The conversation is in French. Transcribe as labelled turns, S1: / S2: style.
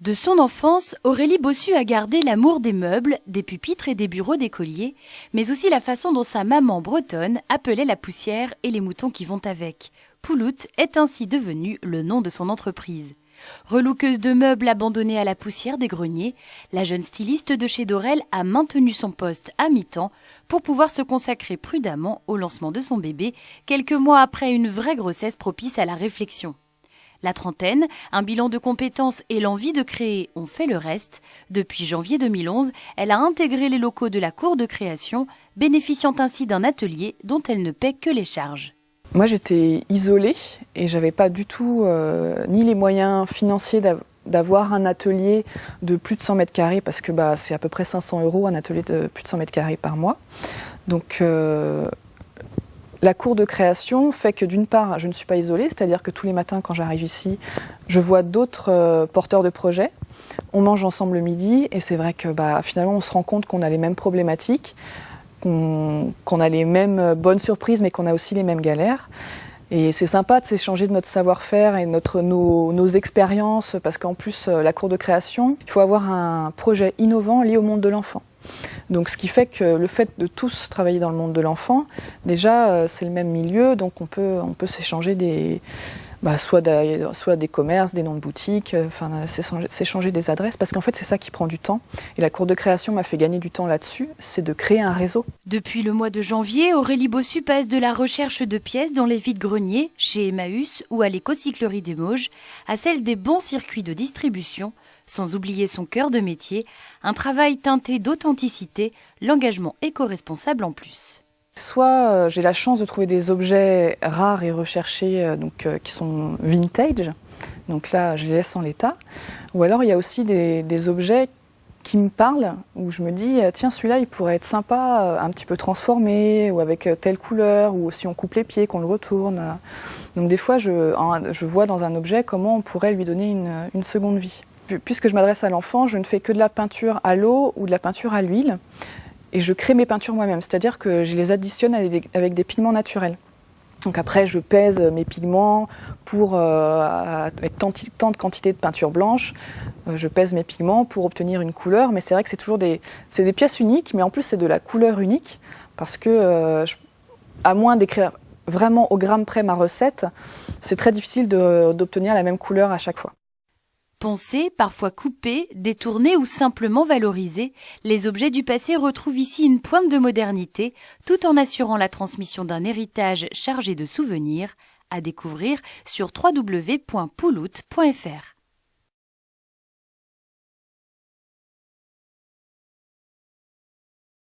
S1: De son enfance, Aurélie Bossu a gardé l'amour des meubles, des pupitres et des bureaux d'écoliers, mais aussi la façon dont sa maman bretonne appelait la poussière et les moutons qui vont avec. Poulout est ainsi devenu le nom de son entreprise. Relookeuse de meubles abandonnés à la poussière des greniers, la jeune styliste de chez Dorel a maintenu son poste à mi-temps pour pouvoir se consacrer prudemment au lancement de son bébé, quelques mois après une vraie grossesse propice à la réflexion. La trentaine, un bilan de compétences et l'envie de créer ont fait le reste. Depuis janvier 2011, elle a intégré les locaux de la cour de création, bénéficiant ainsi d'un atelier dont elle ne paie que les charges.
S2: Moi j'étais isolée et j'avais pas du tout ni les moyens financiers d'avoir un atelier de plus de 100 mètres carrés parce que c'est à peu près 500 € un atelier de plus de 100 mètres carrés par mois. Donc la cour de création fait que d'une part, je ne suis pas isolée, c'est-à-dire que tous les matins quand j'arrive ici, je vois d'autres porteurs de projets. On mange ensemble le midi et c'est vrai que finalement on se rend compte qu'on a les mêmes problématiques, qu'on a les mêmes bonnes surprises mais qu'on a aussi les mêmes galères. Et c'est sympa de s'échanger de notre savoir-faire et nos expériences parce qu'en plus, la cour de création, il faut avoir un projet innovant lié au monde de l'enfant. Donc ce qui fait que le fait de tous travailler dans le monde de l'enfant, déjà c'est le même milieu, donc on peut s'échanger soit des commerces, des noms de boutiques, s'échanger des adresses, parce qu'en fait c'est ça qui prend du temps. Et la cour de création m'a fait gagner du temps là-dessus, c'est de créer un réseau.
S1: Depuis le mois de janvier, Aurélie Bossu passe de la recherche de pièces dans les vides-greniers, chez Emmaüs ou à l'éco-cyclerie des Mauges, à celle des bons circuits de distribution, sans oublier son cœur de métier, un travail teinté d'authenticité, l'engagement éco-responsable en plus.
S2: Soit j'ai la chance de trouver des objets rares et recherchés qui sont vintage, donc là je les laisse en l'état, ou alors il y a aussi des objets qui me parlent, où je me dis tiens celui-là il pourrait être sympa, un petit peu transformé, ou avec telle couleur, ou si on coupe les pieds, qu'on le retourne. Donc des fois je vois dans un objet comment on pourrait lui donner une seconde vie. Puisque je m'adresse à l'enfant, je ne fais que de la peinture à l'eau ou de la peinture à l'huile. Et je crée mes peintures moi-même, c'est-à-dire que je les additionne avec des pigments naturels. Donc après, je pèse mes pigments avec tant de quantité de peinture blanche. Je pèse mes pigments pour obtenir une couleur, mais c'est vrai que c'est des pièces uniques, mais en plus c'est de la couleur unique, parce que à moins d'écrire vraiment au gramme près ma recette, c'est très difficile d'obtenir la même couleur à chaque fois.
S1: Poncés, parfois coupés, détournés ou simplement valorisés, les objets du passé retrouvent ici une pointe de modernité, tout en assurant la transmission d'un héritage chargé de souvenirs, à découvrir sur www.poulout.fr.